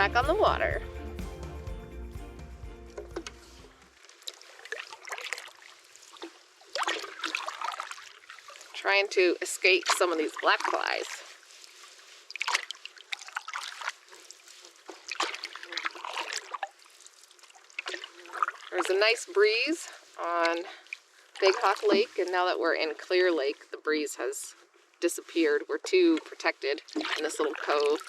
back on the water. Trying to escape some of these black flies. There's a nice breeze on Big Hawk Lake, and now that we're in Clear Lake, the breeze has disappeared. We're too protected in this little cove.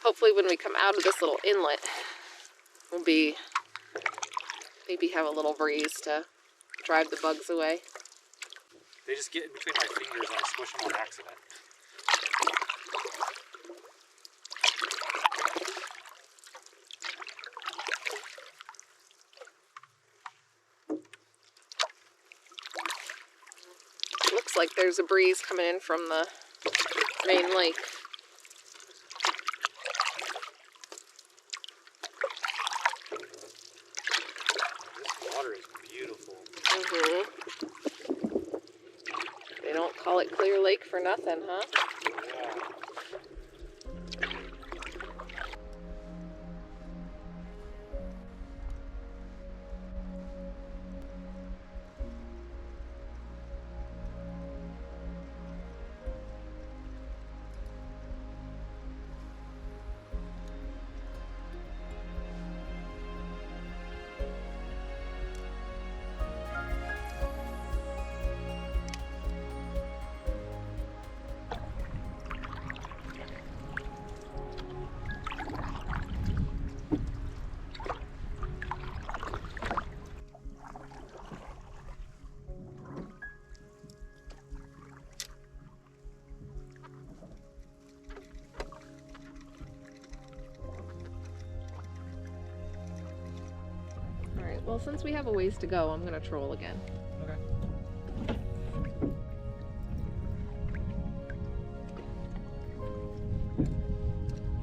Hopefully when we come out of this little inlet, we'll maybe have a little breeze to drive the bugs away. They just get in between my fingers and I squish them on accident. Looks like there's a breeze coming in from the main lake. This water is beautiful. They don't call it Clear Lake for nothing, huh? Yeah. Alright, well since we have a ways to go, I'm gonna troll again. Okay.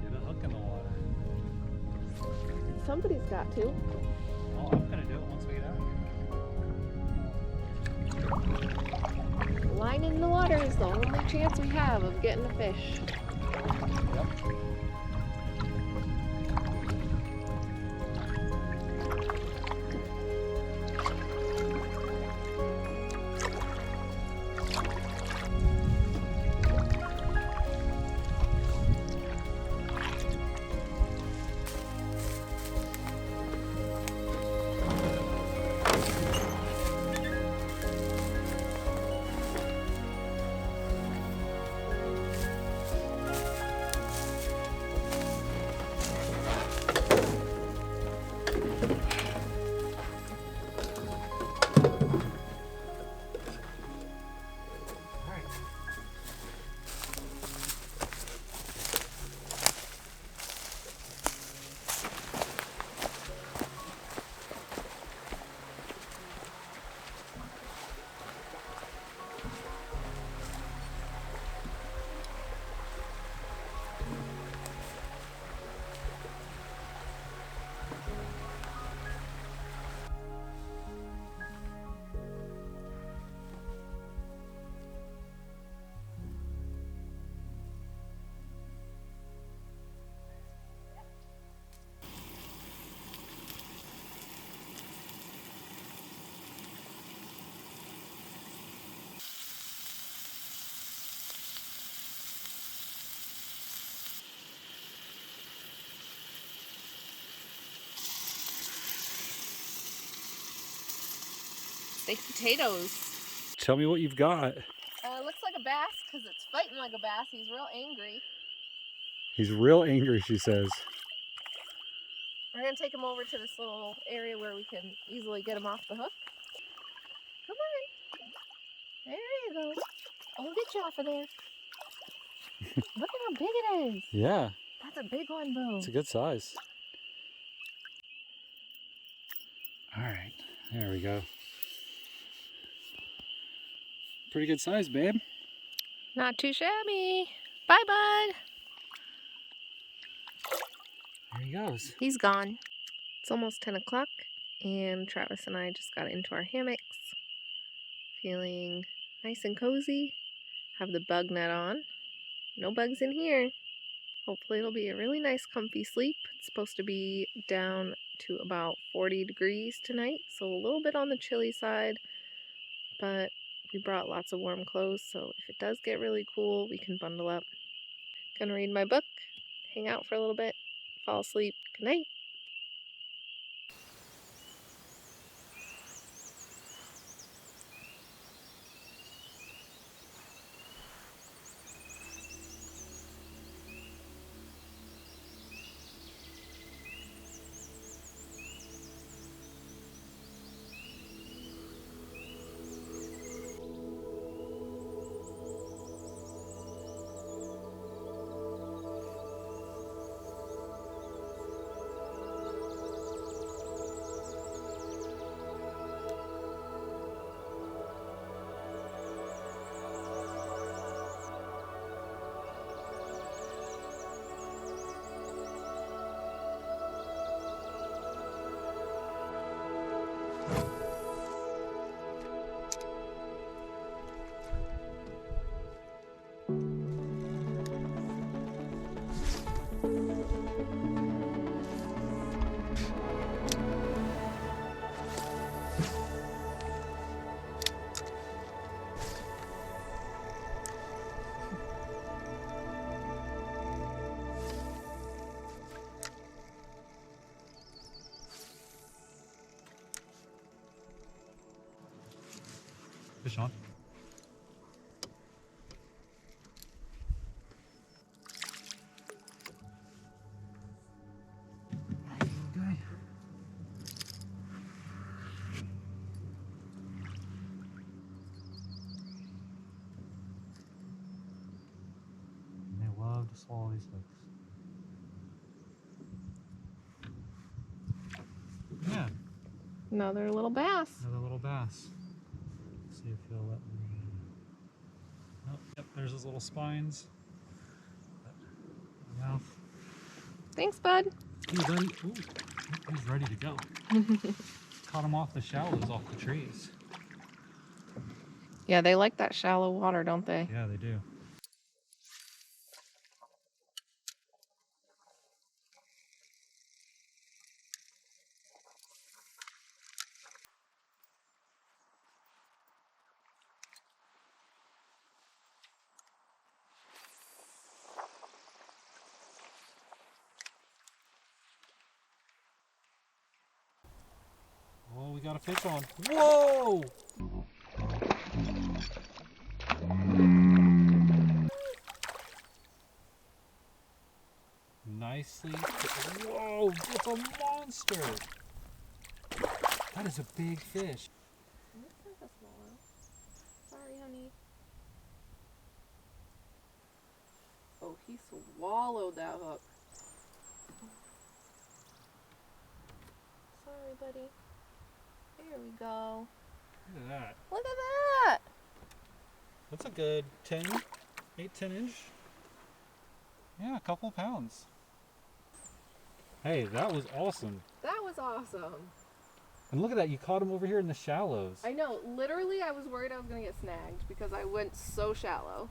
Get a hook in the water. Somebody's got to. Oh, I'm gonna do it once we get out of here. Line in the water is the only chance we have of getting a fish. Yep. Baked potatoes. Tell me what you've got. Looks like a bass because it's fighting like a bass. He's real angry. He's real angry, she says. We're going to take him over to this little area where we can easily get him off the hook. Come on. There you go. I'll get you off of there. Look at how big it is. Yeah. That's a big one, Bo. It's a good size. All right. There we go. Pretty good size, babe. Not too shabby. Bye, bud. There he goes. He's gone. It's almost 10 o'clock, and Travis and I just got into our hammocks. Feeling nice and cozy. Have the bug net on. No bugs in here. Hopefully it'll be a really nice comfy sleep. It's supposed to be down to about 40 degrees tonight, so a little bit on the chilly side, but we brought lots of warm clothes, so if it does get really cool, we can bundle up. Gonna read my book, hang out for a little bit, fall asleep. Good night. Fish on. Okay. They love to swallow these hooks. Yeah. Another little bass. Another little bass. Let's see if he'll let me. Oh, yep, there's his little spines. Mouth. Thanks, bud. Hey, buddy. Ooh, he's ready to go. Caught him off the shallows, off the trees. Yeah, they like that shallow water, don't they? Yeah, they do. Oh, we got a fish on. Whoa! Nicely. Whoa, it's a monster. That is a big fish. Sorry, honey. Oh, he swallowed that hook. Sorry, buddy. There we go. Look at that. Look at that! That's a good 8-10 inch. Yeah, a couple of pounds. Hey, that was awesome. That was awesome. And look at that, you caught him over here in the shallows. I know, literally I was worried I was gonna get snagged because I went so shallow.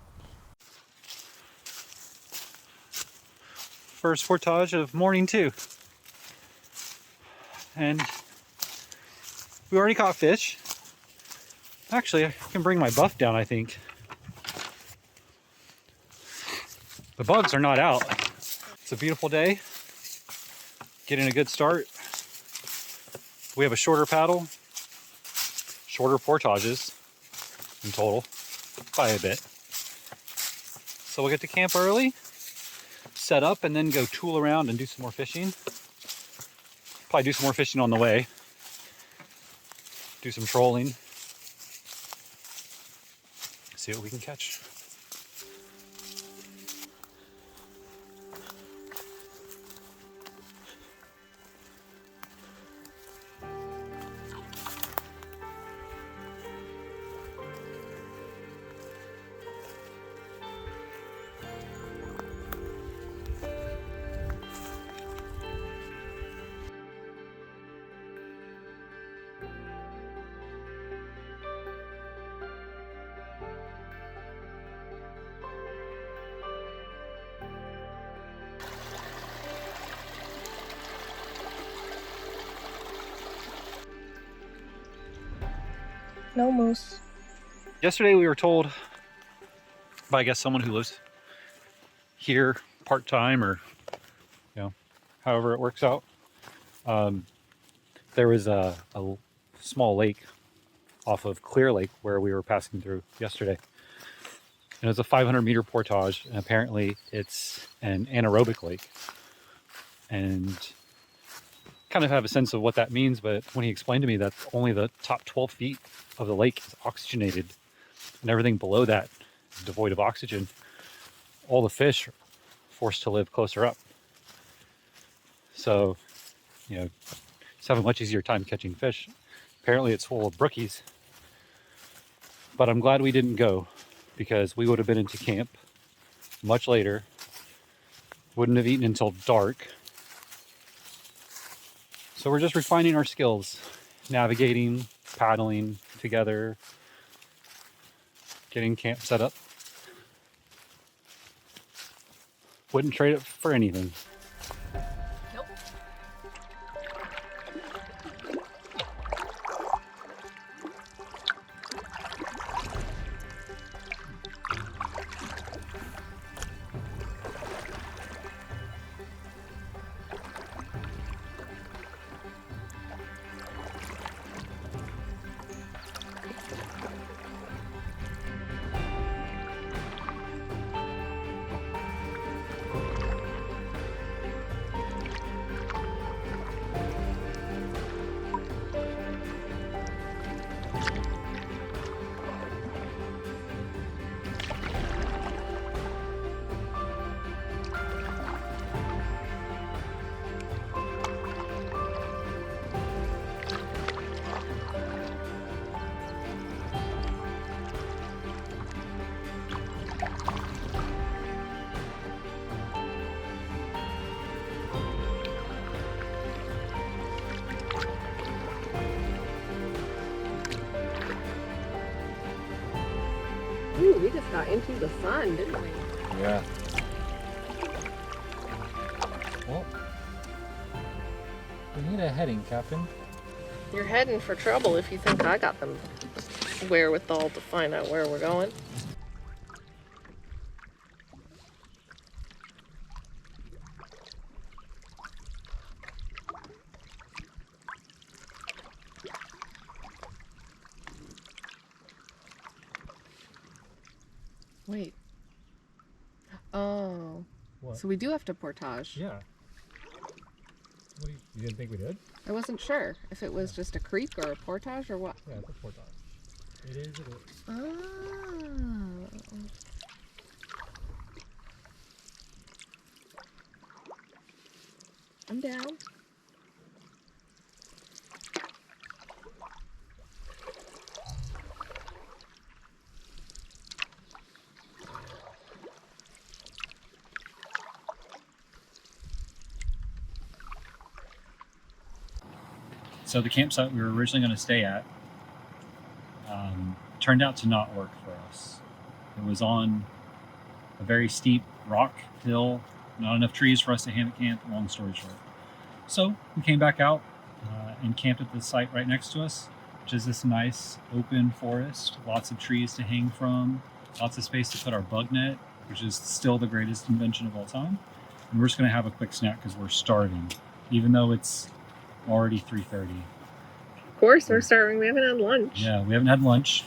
First portage of morning 2. And we already caught fish. Actually, I can bring my buff down, I think. The bugs are not out. It's a beautiful day. Getting a good start. We have a shorter paddle, shorter portages in total, by a bit. So we'll get to camp early, set up, and then go tool around and do some more fishing. Probably do some more fishing on the way. Do some trolling. See what we can catch. No moose. Yesterday we were told by, I guess, someone who lives here part-time, or however it works out. There was a small lake off of Clear Lake where we were passing through yesterday. And it was a 500-meter portage, and apparently it's an anaerobic lake. And kind of have a sense of what that means, but when he explained to me that only the top 12 feet of the lake is oxygenated, and everything below that is devoid of oxygen, all the fish are forced to live closer up. So, just have a much easier time catching fish. Apparently it's full of brookies, but I'm glad we didn't go, because we would have been into camp much later, wouldn't have eaten until dark. So we're just refining our skills, navigating, paddling together, getting camp set up. Wouldn't trade it for anything. Nope. Ooh, we just got into the sun, didn't we? Yeah. Well, we need a heading, Captain. You're heading for trouble if you think I got them wherewithal to find out where we're going. Wait. Oh. What? So we do have to portage. Yeah. What you didn't think we did? I wasn't sure if it was just a creek or a portage or what. Yeah, it's a portage. It is. Oh. I'm down. So the campsite we were originally going to stay at turned out to not work for us. It was on a very steep rock hill, not enough trees for us to hammock camp, long story short. So we came back out and camped at the site right next to us, which is this nice open forest, lots of trees to hang from, lots of space to put our bug net, which is still the greatest invention of all time. And we're just going to have a quick snack because we're starving, even though it's already 3:30. Of course, we're starving. We haven't had lunch. Yeah, we haven't had lunch.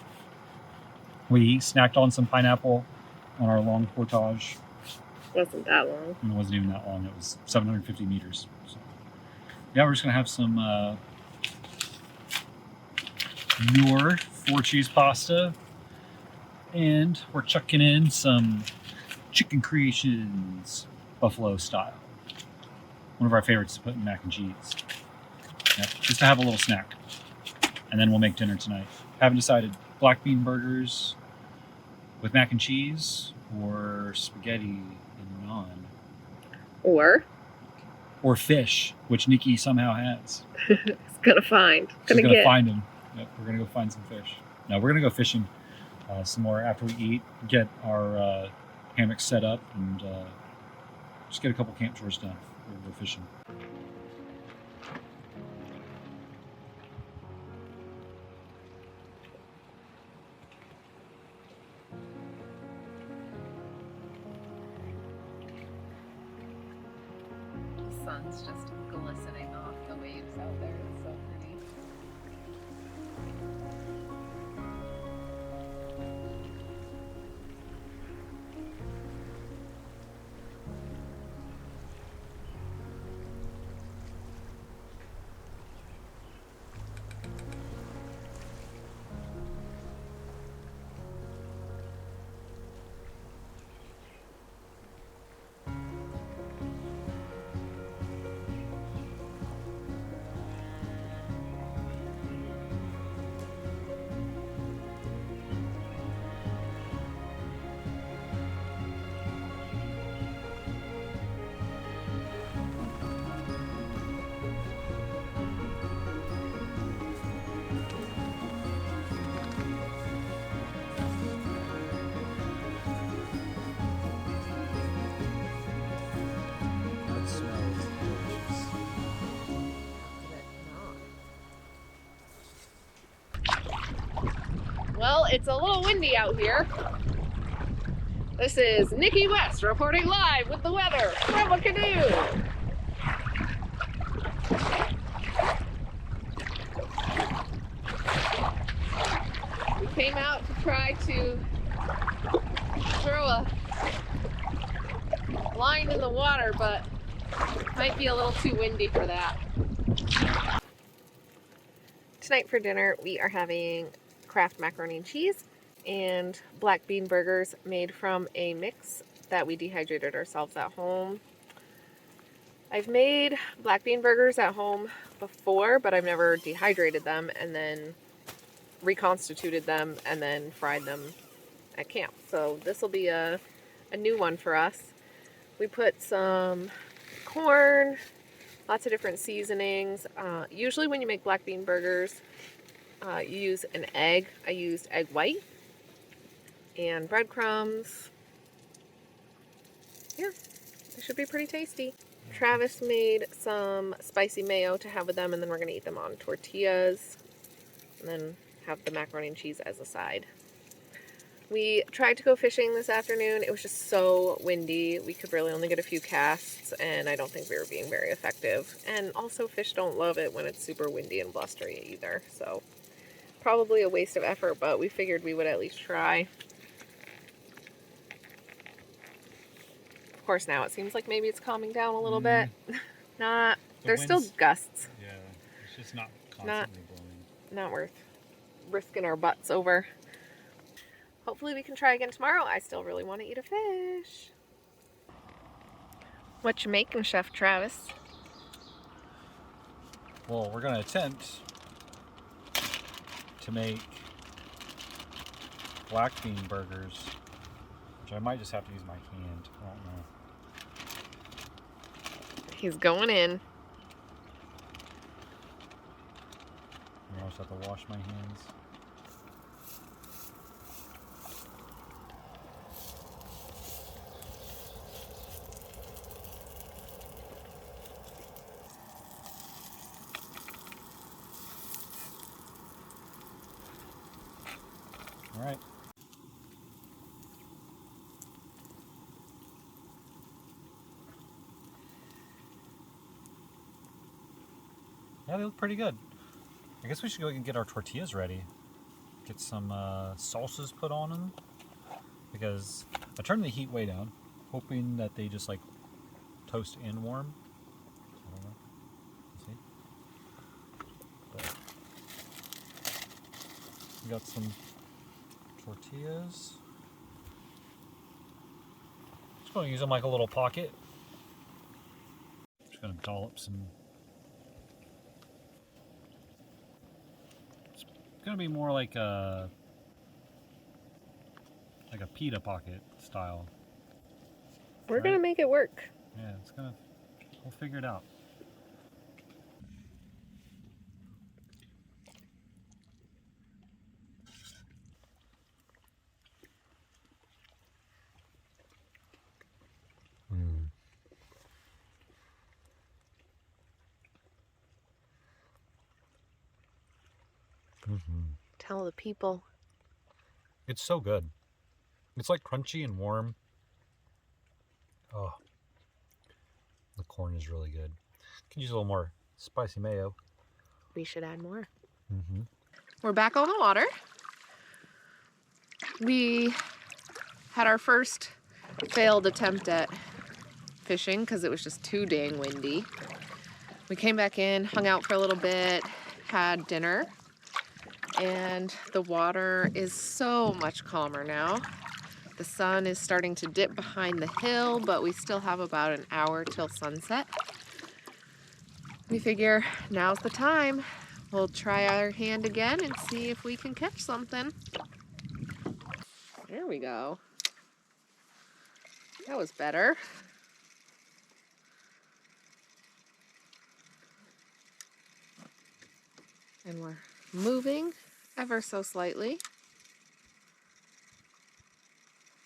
We snacked on some pineapple on our long portage. Wasn't that long. And it wasn't even that long. It was 750 meters. So, yeah, we're just going to have some Muir 4-cheese pasta. And we're chucking in some Chicken Creations buffalo style. One of our favorites to put in mac and cheese. Yep, just to have a little snack. And then we'll make dinner tonight. Haven't decided. Black bean burgers with mac and cheese, or spaghetti and naan. Or fish, which Nikki somehow has. It's gonna find. She's gonna find them. Yep, we're gonna go find some fish. No, we're gonna go fishing some more after we eat, get our hammock set up, and just get a couple camp chores done. We'll go fishing. sun's just glistening off the waves out there. It's so pretty. That smells delicious. Well, it's a little windy out here. This is Nikki West reporting live with the weather from a canoe. We came out to try to throw a line in the water, but might be a little too windy for that. Tonight for dinner, we are having Kraft macaroni and cheese and black bean burgers made from a mix that we dehydrated ourselves at home. I've made black bean burgers at home before, but I've never dehydrated them and then reconstituted them and then fried them at camp. So this will be a new one for us. We put some corn, lots of different seasonings. Usually when you make black bean burgers, you use an egg. I used egg white and breadcrumbs. Yeah, they should be pretty tasty. Travis made some spicy mayo to have with them, and then we're going to eat them on tortillas and then have the macaroni and cheese as a side. We tried to go fishing this afternoon. It was just so windy. We could really only get a few casts, and I don't think we were being very effective. And also, fish don't love it when it's super windy and blustery either. So probably a waste of effort, but we figured we would at least try. Of course, now it seems like maybe it's calming down a little bit. Not. There's still gusts. Yeah, it's just not constantly blowing. Not worth risking our butts over. Hopefully we can try again tomorrow. I still really want to eat a fish. What you making, Chef Travis? Well, we're going to attempt to make black bean burgers, which I might just have to use my hand. I don't know. He's going in. I also have to wash my hands. All right. Yeah, they look pretty good. I guess we should go and get our tortillas ready. Get some salsas put on them. Because I turned the heat way down, hoping that they just like toast and warm. I don't know. Let's see. But we got some tortillas. Just going to use them like a little pocket. Just going to dollop some. It's going to be more like a pita pocket style. We're gonna make it work. Yeah, we'll figure it out. Tell the people. It's so good. It's like crunchy and warm. Oh, the corn is really good. Could use a little more spicy mayo. We should add more. Mm-hmm. We're back on the water. We had our first failed attempt at fishing because it was just too dang windy. We came back in, hung out for a little bit, had dinner, and the water is so much calmer now. The sun is starting to dip behind the hill, but we still have about an hour till sunset. We figure now's the time. We'll try our hand again and see if we can catch something. There we go. That was better. And we're moving ever so slightly.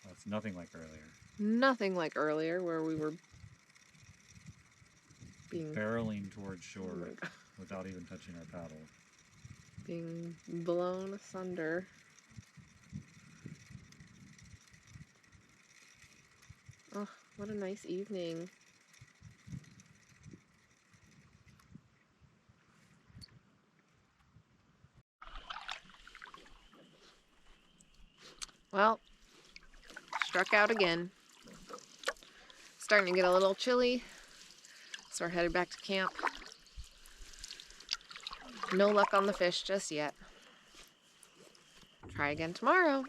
That's nothing like earlier. Nothing like earlier where we were being barreling towards shore without even touching our paddle. Being blown asunder. Oh, what a nice evening. Well, struck out again. Starting to get a little chilly, so we're headed back to camp. No luck on the fish just yet. Try again tomorrow.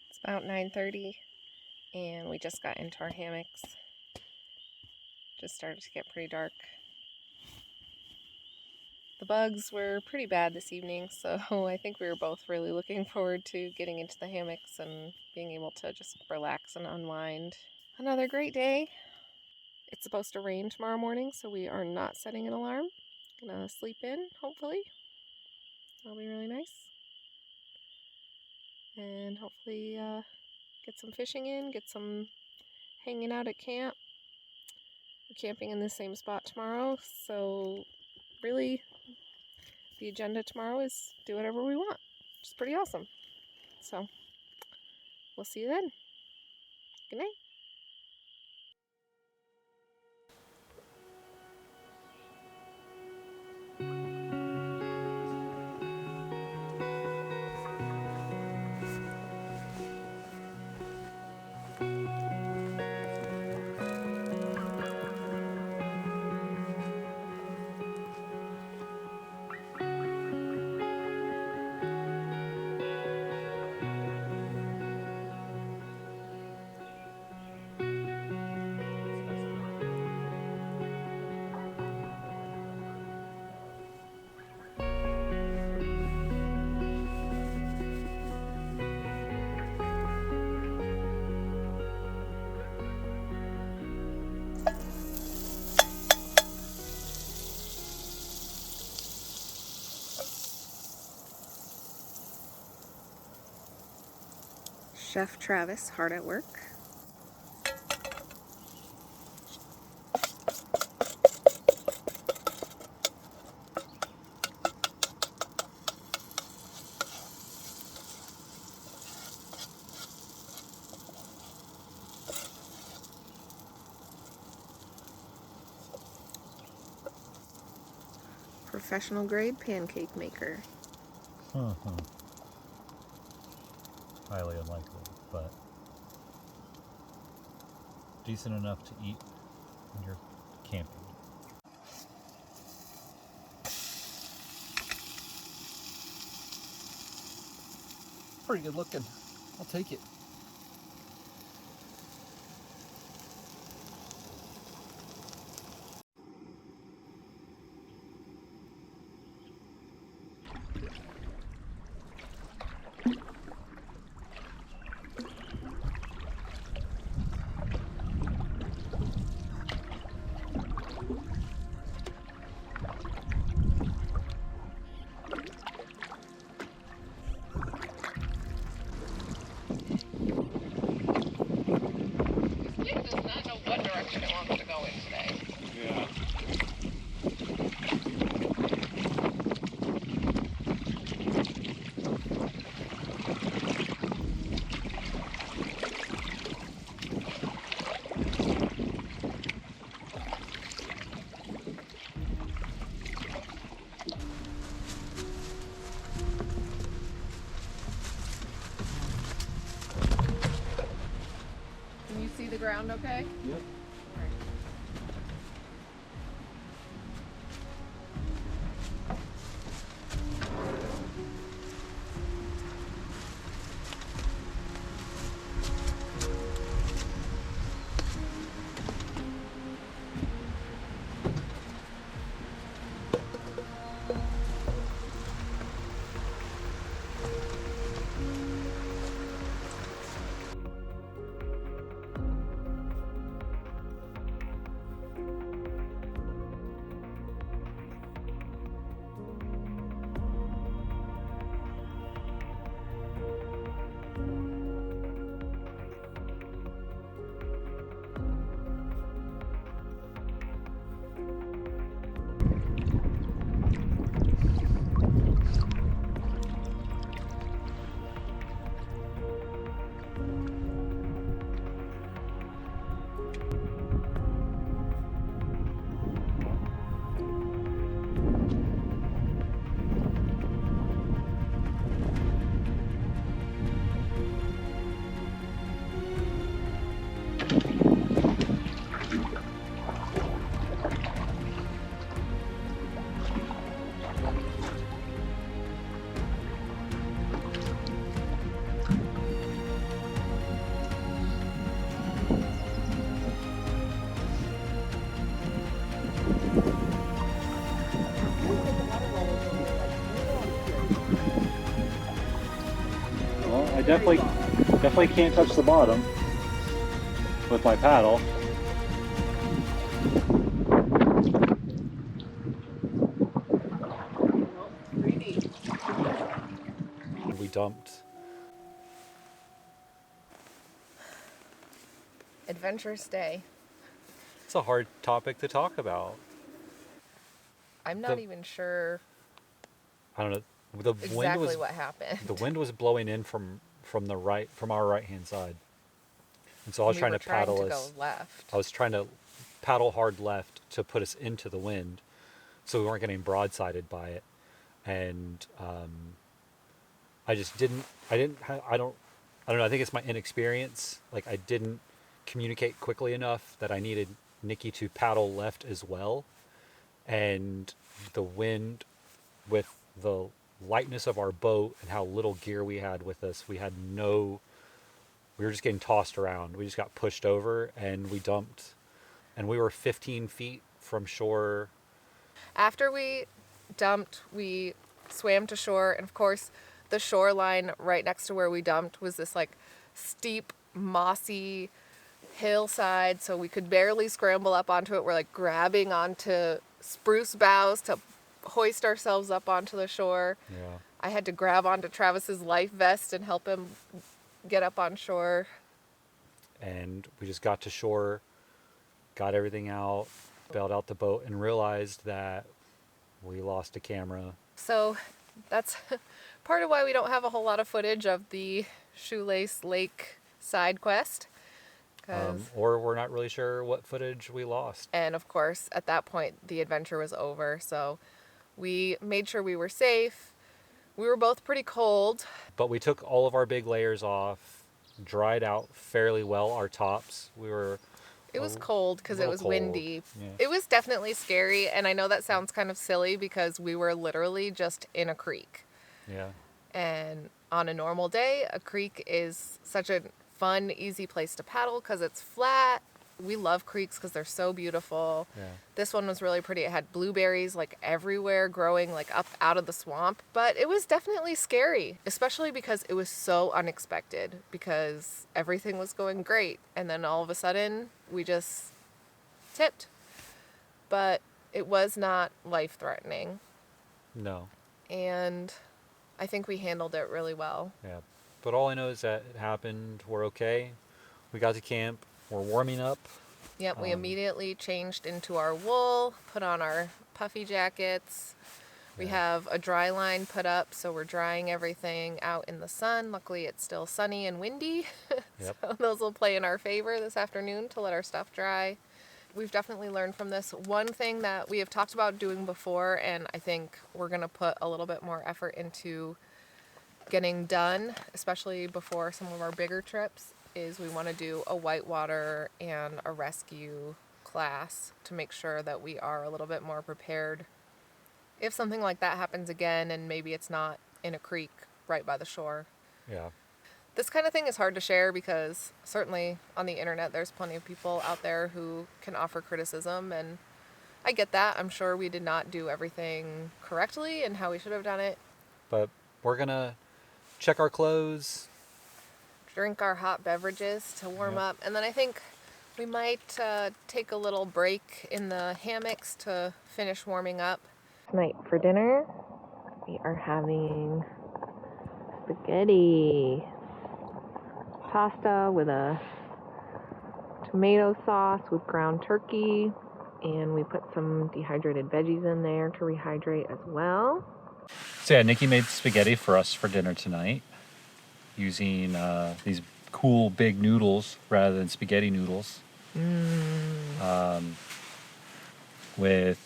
It's about 9:30 and we just got into our hammocks. Just started to get pretty dark. The bugs were pretty bad this evening, so I think we were both really looking forward to getting into the hammocks and being able to just relax and unwind. Another great day. It's supposed to rain tomorrow morning, so we are not setting an alarm. Gonna sleep in, hopefully. That'll be really nice. And hopefully get some fishing in, get some hanging out at camp. We're camping in the same spot tomorrow, so really the agenda tomorrow is do whatever we want, which is pretty awesome. So we'll see you then. Good night. Chef Travis hard at work. Professional grade pancake maker. Highly unlikely, but decent enough to eat when you're camping. Pretty good looking. I'll take it. sound okay? Yep. Well, I definitely can't touch the bottom with my paddle. Pretty. We dumped. Adventurous day. It's a hard topic to talk about. I'm not even sure I don't know. The wind exactly was what happened. the wind was blowing in from our right hand side, and so I was We trying were to paddle to us. go left. I was trying to paddle hard left to put us into the wind, so we weren't getting broadsided by it. And I just didn't. I didn't. I don't know. I think it's my inexperience. Like I didn't communicate quickly enough that I needed Nikki to paddle left as well, and the wind with the lightness of our boat and how little gear we had with us, we were just getting tossed around. We just got pushed over and we dumped, and we were 15 feet from shore. After we dumped, we swam to shore, and of course, the shoreline right next to where we dumped was this like steep, mossy hillside, so we could barely scramble up onto it. We're like grabbing onto spruce boughs to hoist ourselves up onto the shore. Yeah. I had to grab onto Travis's life vest and help him get up on shore. And we just got to shore, got everything out, bailed out the boat, and realized that we lost a camera. So that's part of why we don't have a whole lot of footage of the Shoelace Lake side quest. Or we're not really sure what footage we lost. And of course, at that point, the adventure was over. So we made sure we were safe. We were both pretty cold. But we took all of our big layers off, dried out fairly well our tops. It was cold because it was cold. windy. Yeah. It was definitely scary. And I know that sounds kind of silly because we were literally just in a creek. Yeah. And on a normal day, a creek is such a fun, easy place to paddle because it's flat. We love creeks because they're so beautiful. Yeah. This one was really pretty. It had blueberries like everywhere growing like up out of the swamp. But it was definitely scary, especially because it was so unexpected because everything was going great. And then all of a sudden we just tipped. But it was not life-threatening. No. And I think we handled it really well. Yeah. But all I know is that it happened. We're okay. We got to camp. We're warming up. Yep, we immediately changed into our wool, put on our puffy jackets. We have a dry line put up, so we're drying everything out in the sun. Luckily, it's still sunny and windy, Yep. so those will play in our favor this afternoon to let our stuff dry. We've definitely learned from this. One thing that we have talked about doing before, and I think we're going to put a little bit more effort into getting done, especially before some of our bigger trips, is we want to do a whitewater and a rescue class to make sure that we are a little bit more prepared if something like that happens again, and maybe it's not in a creek right by the shore. Yeah. This kind of thing is hard to share because certainly on the internet there's plenty of people out there who can offer criticism, and I get that. I'm sure we did not do everything correctly and how we should have done it. But we're gonna check our clothes. Drink our hot beverages to warm Yep. up, and then I think we might take a little break in the hammocks to finish warming up. Tonight for dinner, we are having spaghetti, pasta with a tomato sauce with ground turkey, and we put some dehydrated veggies in there to rehydrate as well. So yeah, Nikki made spaghetti for us for dinner tonight using these cool big noodles rather than spaghetti noodles. With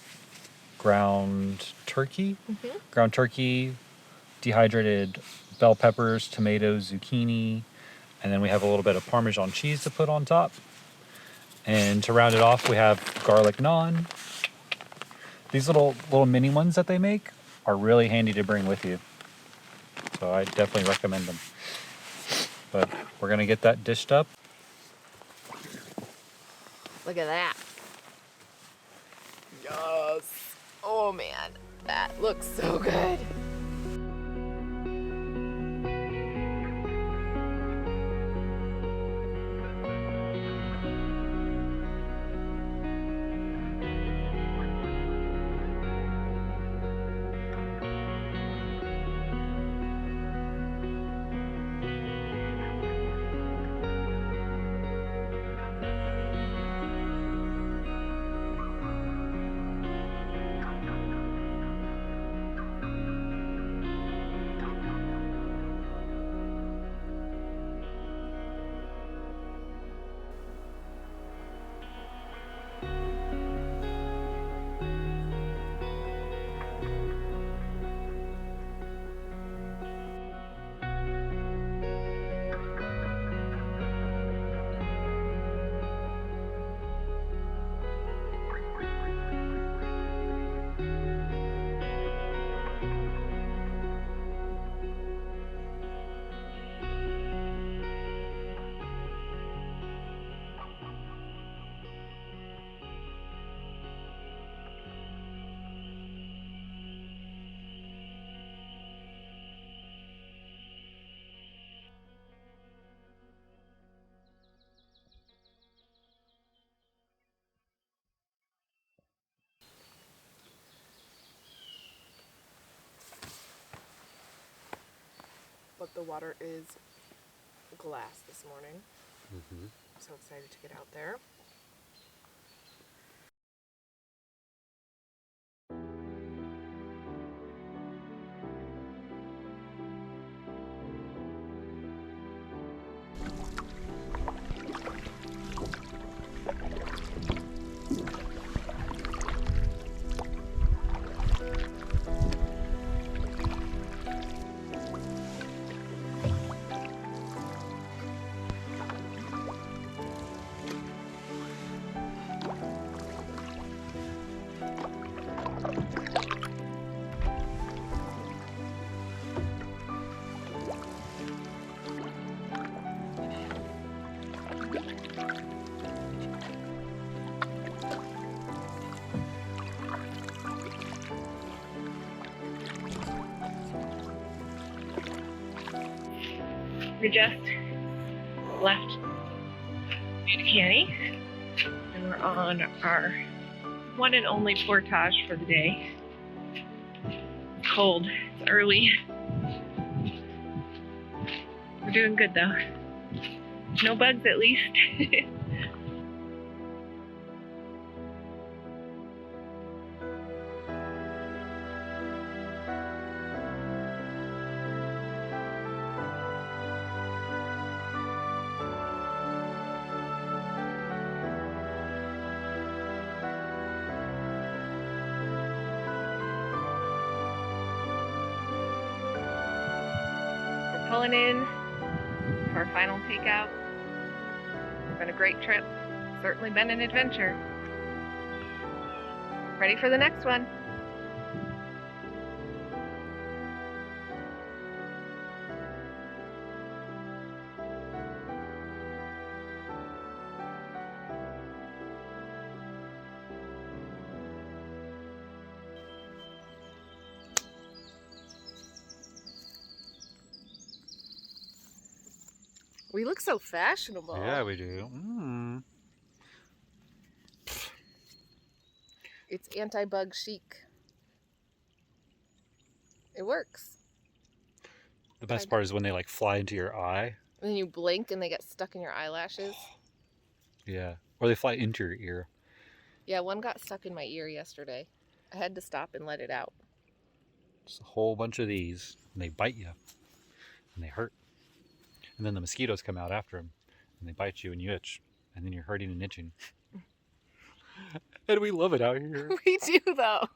ground turkey, dehydrated bell peppers, tomatoes, zucchini, and then we have a little bit of Parmesan cheese to put on top. And to round it off, we have garlic naan. These little mini ones that they make are really handy to bring with you. So I definitely recommend them. But we're gonna get that dished up. Look at that. Yes. Oh man, that looks so good. But the water is glass this morning. I'm so excited to get out there. We just left Canny, and we're on our one and only portage for the day. It's cold, it's early. We're doing good though. No bugs at least. Pulling in for our final takeout. Been a great trip. Certainly been an adventure. Ready for the next one. We look so fashionable. Yeah, we do. It's anti-bug chic. It works. The best part is when they like fly into your eye. And then you blink and they get stuck in your eyelashes. Yeah. Or they fly into your ear. Yeah, one got stuck in my ear yesterday. I had to stop and let it out. Just a whole bunch of these. And they bite you. And they hurt. And then the mosquitoes come out after them. And they bite you and you itch. And then you're hurting and itching. And we love it out here. We do, though.